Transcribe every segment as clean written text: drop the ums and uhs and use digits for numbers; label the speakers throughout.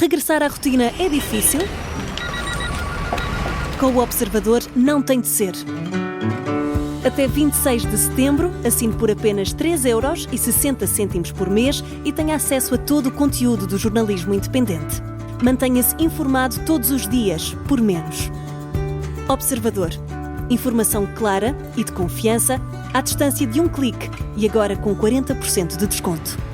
Speaker 1: Regressar à rotina é difícil? Com o Observador não tem de ser. Até 26 de setembro, assine por apenas 3,60€ por mês e tenha acesso a todo o conteúdo do jornalismo independente. Mantenha-se informado todos os dias, por menos. Observador. Informação clara e de confiança, à distância de um clique e agora com 40% de desconto.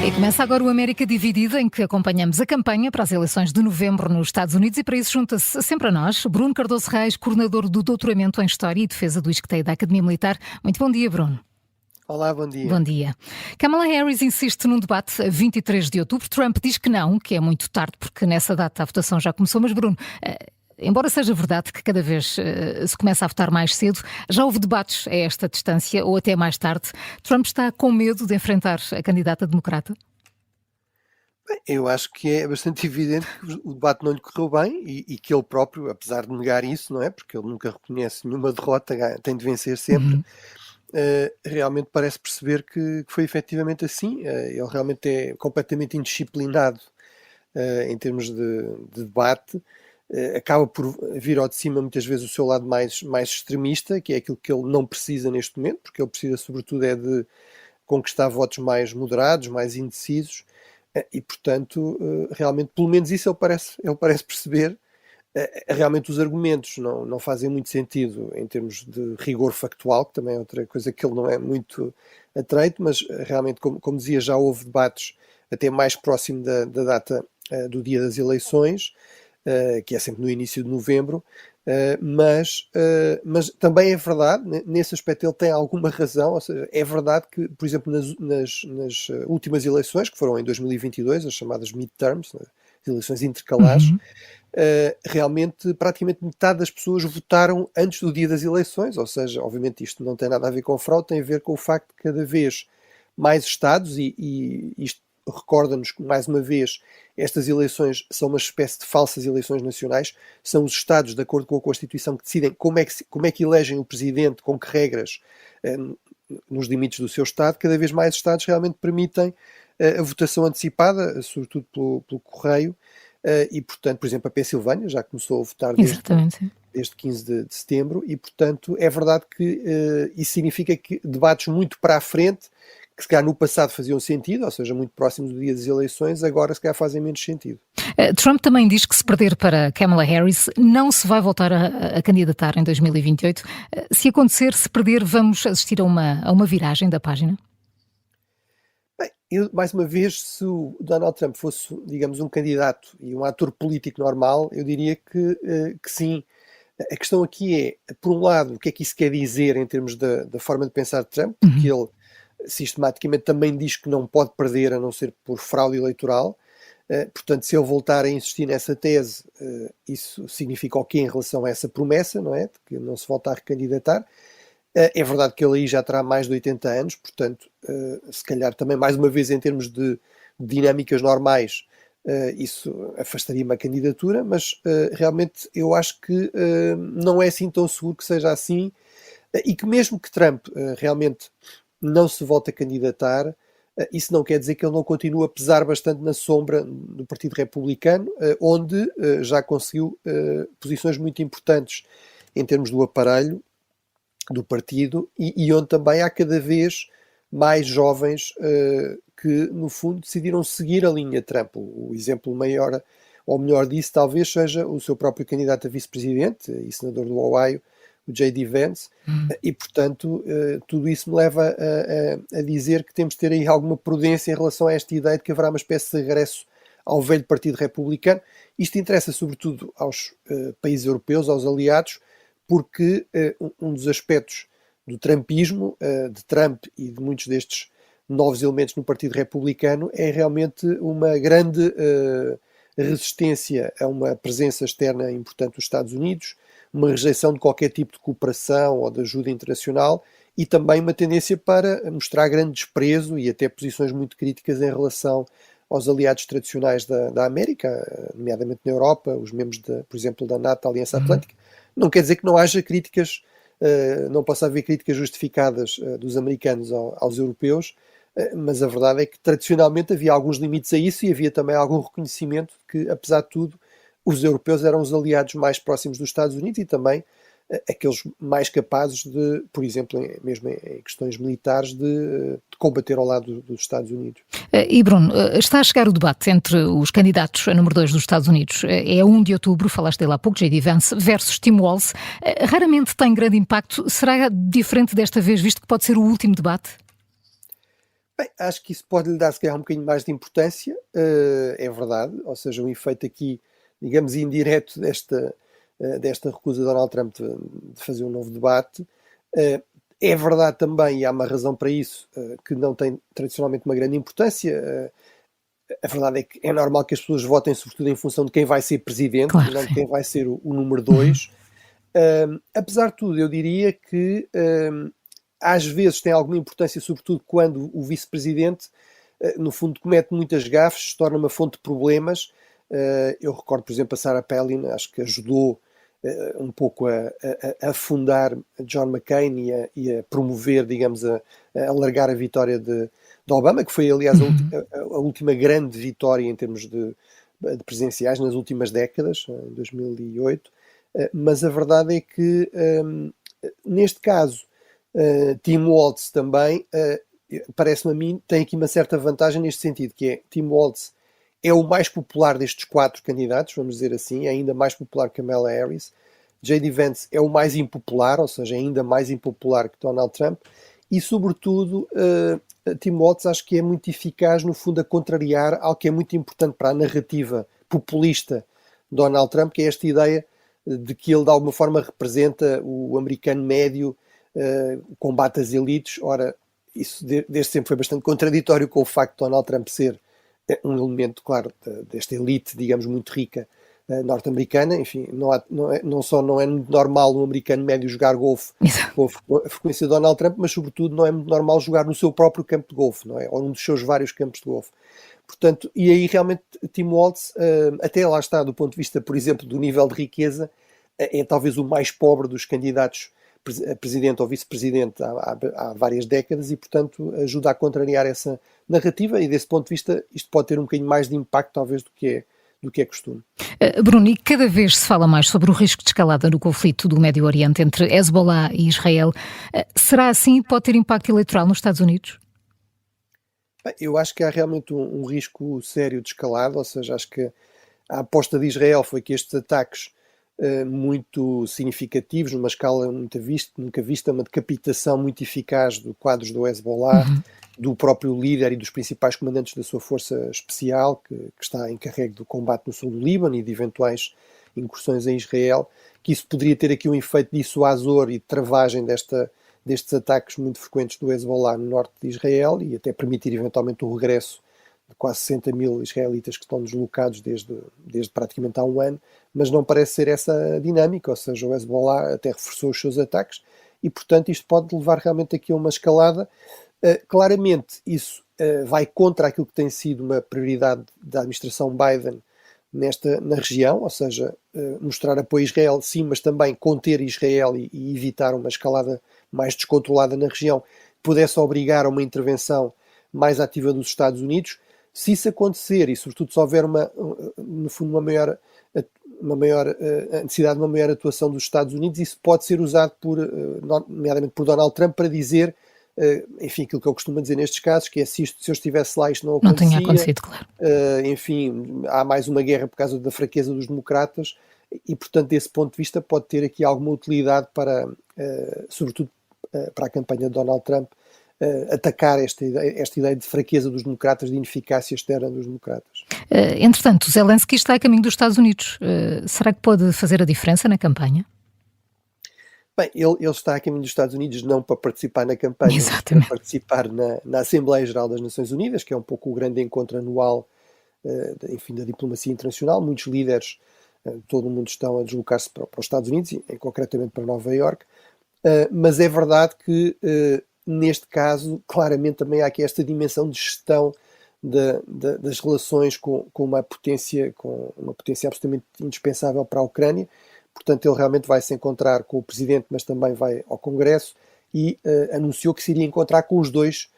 Speaker 2: E começa agora o América Dividida, em que acompanhamos a campanha para as eleições de novembro nos Estados Unidos, e para isso junta-se sempre a nós Bruno Cardoso Reis, coordenador do doutoramento em História e Defesa do ISCTE da Academia Militar. Muito bom dia, Bruno.
Speaker 3: Olá, bom dia.
Speaker 2: Bom dia. Kamala Harris insiste num debate a 23 de outubro. Trump diz que não, que é muito tarde, porque nessa data a votação já começou. Mas, Bruno, embora seja verdade que cada vez se começa a votar mais cedo, já houve debates a esta distância ou até mais tarde. Trump está com medo de enfrentar a candidata democrata?
Speaker 3: Bem, eu acho que é bastante evidente que o debate não lhe correu bem e que ele próprio, apesar de negar isso, não é? Porque ele nunca reconhece nenhuma derrota, tem de vencer sempre. Realmente parece perceber que foi efetivamente assim. Ele realmente é completamente indisciplinado em termos de debate. Acaba por vir ao de cima muitas vezes o seu lado mais extremista, que é aquilo que ele não precisa neste momento, porque ele precisa sobretudo é de conquistar votos mais moderados, mais indecisos, e portanto realmente, pelo menos isso ele parece perceber. Realmente os argumentos não fazem muito sentido em termos de rigor factual, que também é outra coisa que ele não é muito atreito, mas realmente, como dizia, já houve debates até mais próximo da data do dia das eleições, que é sempre no início de novembro, mas também é verdade, nesse aspecto ele tem alguma razão, ou seja, é verdade que, por exemplo, nas últimas eleições, que foram em 2022, as chamadas midterms, as eleições intercalares, realmente praticamente metade das pessoas votaram antes do dia das eleições, ou seja, obviamente isto não tem nada a ver com fraude, tem a ver com o facto de cada vez mais Estados, e isto recorda-nos que, mais uma vez, estas eleições são uma espécie de falsas eleições nacionais, são os Estados, de acordo com a Constituição, que decidem como é que elegem o Presidente, com que regras, nos limites do seu Estado. Cada vez mais Estados realmente permitem a votação antecipada, sobretudo pelo correio, e, portanto, por exemplo, a Pensilvânia já começou a votar desde 15 de setembro, e, portanto, é verdade que isso significa que debates muito para a frente, que se calhar no passado faziam sentido, ou seja, muito próximos do dia das eleições, agora se calhar fazem menos sentido.
Speaker 2: Trump também diz que se perder para Kamala Harris não se vai voltar a candidatar em 2028. Se acontecer, se perder, vamos assistir a uma viragem da página?
Speaker 3: Bem, mais uma vez, se o Donald Trump fosse, digamos, um candidato e um ator político normal, eu diria que sim. A questão aqui é, por um lado, o que é que isso quer dizer em termos da forma de pensar de Trump, porque ele sistematicamente também diz que não pode perder a não ser por fraude eleitoral. Portanto, se ele voltar a insistir nessa tese, isso significa o quê em relação a essa promessa, não é? De que não se volta a recandidatar. É verdade que ele aí já terá mais de 80 anos, portanto, se calhar também, mais uma vez, em termos de dinâmicas normais, isso afastaria uma candidatura, mas realmente eu acho que não é assim tão seguro que seja assim, e que mesmo que Trump realmente não se volte a candidatar, isso não quer dizer que ele não continue a pesar bastante na sombra do Partido Republicano, onde já conseguiu posições muito importantes em termos do aparelho do partido, e onde também há cada vez mais jovens que, no fundo, decidiram seguir a linha Trump. O exemplo maior, ou melhor disso, talvez seja o seu próprio candidato a vice-presidente e senador do Ohio, o J.D. Vance, e, portanto, tudo isso me leva a dizer que temos de ter aí alguma prudência em relação a esta ideia de que haverá uma espécie de regresso ao velho Partido Republicano. Isto interessa sobretudo aos países europeus, aos aliados, porque um dos aspectos do trumpismo, de Trump e de muitos destes novos elementos no Partido Republicano, é realmente uma grande resistência a uma presença externa importante dos Estados Unidos, uma rejeição de qualquer tipo de cooperação ou de ajuda internacional, e também uma tendência para mostrar grande desprezo e até posições muito críticas em relação aos aliados tradicionais da América, nomeadamente na Europa, os membros, por exemplo, da NATO, da Aliança Atlântica. Não quer dizer que não haja críticas, não possa haver críticas justificadas dos americanos aos europeus, mas a verdade é que tradicionalmente havia alguns limites a isso e havia também algum reconhecimento que, apesar de tudo, os europeus eram os aliados mais próximos dos Estados Unidos e também aqueles mais capazes de, por exemplo, mesmo em questões militares, de combater ao lado dos Estados Unidos.
Speaker 2: E Bruno, está a chegar o debate entre os candidatos a número 2 dos Estados Unidos. É a 1 de outubro, falaste dele há pouco, J.D. Vance versus Tim Walz. Raramente tem grande impacto. Será diferente desta vez, visto que pode ser o último debate?
Speaker 3: Bem, acho que isso pode lhe dar, se calhar, um bocadinho mais de importância, é verdade. Ou seja, um efeito aqui, digamos, indireto desta recusa de Donald Trump de fazer um novo debate. É verdade também, e há uma razão para isso, que não tem tradicionalmente uma grande importância. A verdade é que é normal que as pessoas votem sobretudo em função de quem vai ser presidente,
Speaker 2: claro,
Speaker 3: e não de quem vai ser o número 2. Apesar de tudo, eu diria que às vezes tem alguma importância, sobretudo quando o vice-presidente, no fundo, comete muitas gafes, se torna uma fonte de problemas. Eu recordo, por exemplo, a Sarah Palin, acho que ajudou um pouco a fundar John McCain e a promover, digamos, a alargar a vitória de Obama, que foi, aliás, a última grande vitória em termos de presidenciais nas últimas décadas, em 2008. Mas a verdade é que, neste caso, Tim Walz também, parece-me a mim, tem aqui uma certa vantagem neste sentido, que é Tim Walz é o mais popular destes 4 candidatos, vamos dizer assim, é ainda mais popular que Kamala Harris. J.D. Vance é o mais impopular, ou seja, é ainda mais impopular que Donald Trump. E, sobretudo, Tim Walz acho que é muito eficaz, no fundo, a contrariar algo que é muito importante para a narrativa populista de Donald Trump, que é esta ideia de que ele, de alguma forma, representa o americano médio, combate às elites. Ora, isso desde sempre foi bastante contraditório com o facto de Donald Trump ser um elemento, claro, desta elite, digamos, muito rica norte-americana. Enfim, não só não é muito normal um americano médio jogar golfe com a frequência de Donald Trump, mas sobretudo não é muito normal jogar no seu próprio campo de golfe, não é? Ou num dos seus vários campos de golfe. Portanto, e aí realmente Tim Walz, até lá está, do ponto de vista, por exemplo, do nível de riqueza, é talvez o mais pobre dos candidatos a presidente ou vice-presidente há várias décadas e, portanto, ajuda a contrariar essa narrativa e, desse ponto de vista, isto pode ter um bocadinho mais de impacto, talvez, do que é costume.
Speaker 2: Bruno, e cada vez se fala mais sobre o risco de escalada no conflito do Médio Oriente entre Hezbollah e Israel. Será assim? Pode ter impacto eleitoral nos Estados Unidos?
Speaker 3: Bem, eu acho que há realmente um risco sério de escalada, ou seja, acho que a aposta de Israel foi que estes ataques muito significativos, numa escala nunca vista, uma decapitação muito eficaz de quadros do Hezbollah, do próprio líder e dos principais comandantes da sua força especial, que está encarregue do combate no sul do Líbano e de eventuais incursões em Israel, que isso poderia ter aqui um efeito dissuasor e de travagem destes ataques muito frequentes do Hezbollah no norte de Israel e até permitir eventualmente o regresso de quase 60 mil israelitas que estão deslocados desde praticamente há um ano, mas não parece ser essa a dinâmica, ou seja, o Hezbollah até reforçou os seus ataques e, portanto, isto pode levar realmente aqui a uma escalada. Claramente, isso vai contra aquilo que tem sido uma prioridade da administração Biden na região, ou seja, mostrar apoio a Israel, sim, mas também conter Israel e evitar uma escalada mais descontrolada na região, pudesse obrigar a uma intervenção mais ativa dos Estados Unidos. Se isso acontecer, e sobretudo se houver no fundo a necessidade de uma maior atuação dos Estados Unidos, isso pode ser usado nomeadamente por Donald Trump para dizer, enfim, aquilo que eu costumo dizer nestes casos, que é se eu estivesse lá isto não acontecia.
Speaker 2: Não tinha acontecido, claro.
Speaker 3: Enfim, há mais uma guerra por causa da fraqueza dos democratas e, portanto, desse ponto de vista pode ter aqui alguma utilidade para, sobretudo para a campanha de Donald Trump, atacar esta ideia de fraqueza dos democratas, de ineficácia externa dos democratas.
Speaker 2: Entretanto, Zelensky está a caminho dos Estados Unidos. Será que pode fazer a diferença na campanha?
Speaker 3: Bem, ele está a caminho dos Estados Unidos não para participar na campanha, mas para participar na Assembleia Geral das Nações Unidas, que é um pouco o grande encontro anual, enfim, da diplomacia internacional. Muitos líderes, todo o mundo estão a deslocar-se para os Estados Unidos, e concretamente para Nova Iorque, mas é verdade que neste caso, claramente também há aqui esta dimensão de gestão das relações com uma potência absolutamente indispensável para a Ucrânia. Portanto, ele realmente vai se encontrar com o Presidente, mas também vai ao Congresso, e anunciou que se iria encontrar com os dois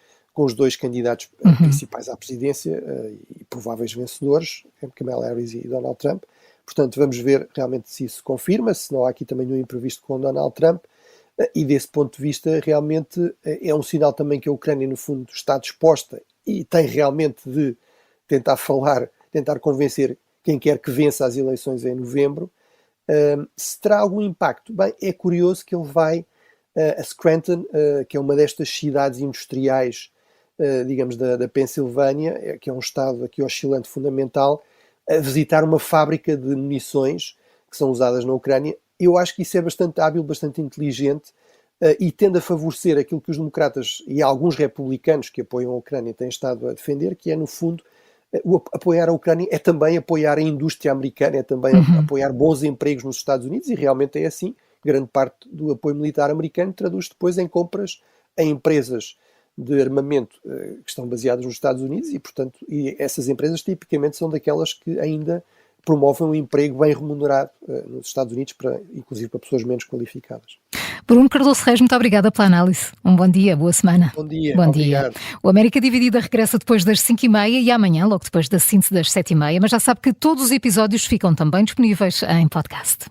Speaker 3: candidatos principais à presidência e prováveis vencedores, Kamala Harris e Donald Trump. Portanto, vamos ver realmente se isso confirma, se não há aqui também nenhum imprevisto com Donald Trump. E desse ponto de vista, realmente é um sinal também que a Ucrânia, no fundo, está disposta e tem realmente de tentar convencer quem quer que vença as eleições em novembro. Se terá algum impacto? Bem, é curioso que ele vai a Scranton, que é uma destas cidades industriais, digamos, da Pensilvânia, que é um estado aqui oscilante fundamental, a visitar uma fábrica de munições que são usadas na Ucrânia. Eu acho que isso é bastante hábil, bastante inteligente, e tende a favorecer aquilo que os democratas e alguns republicanos que apoiam a Ucrânia têm estado a defender, que é, no fundo, apoiar a Ucrânia é também apoiar a indústria americana, é também apoiar bons empregos nos Estados Unidos, e realmente é assim. Grande parte do apoio militar americano traduz depois em compras em empresas de armamento que estão baseadas nos Estados Unidos, e, portanto, essas empresas tipicamente são daquelas que ainda promovem um emprego bem remunerado nos Estados Unidos, inclusive para pessoas menos qualificadas.
Speaker 2: Bruno Cardoso Reis, muito obrigada pela análise. Um bom dia, boa semana.
Speaker 3: Bom dia,
Speaker 2: obrigado. O América Dividida regressa depois das 5h30 e amanhã, logo depois da síntese das 7h30, mas já sabe que todos os episódios ficam também disponíveis em podcast.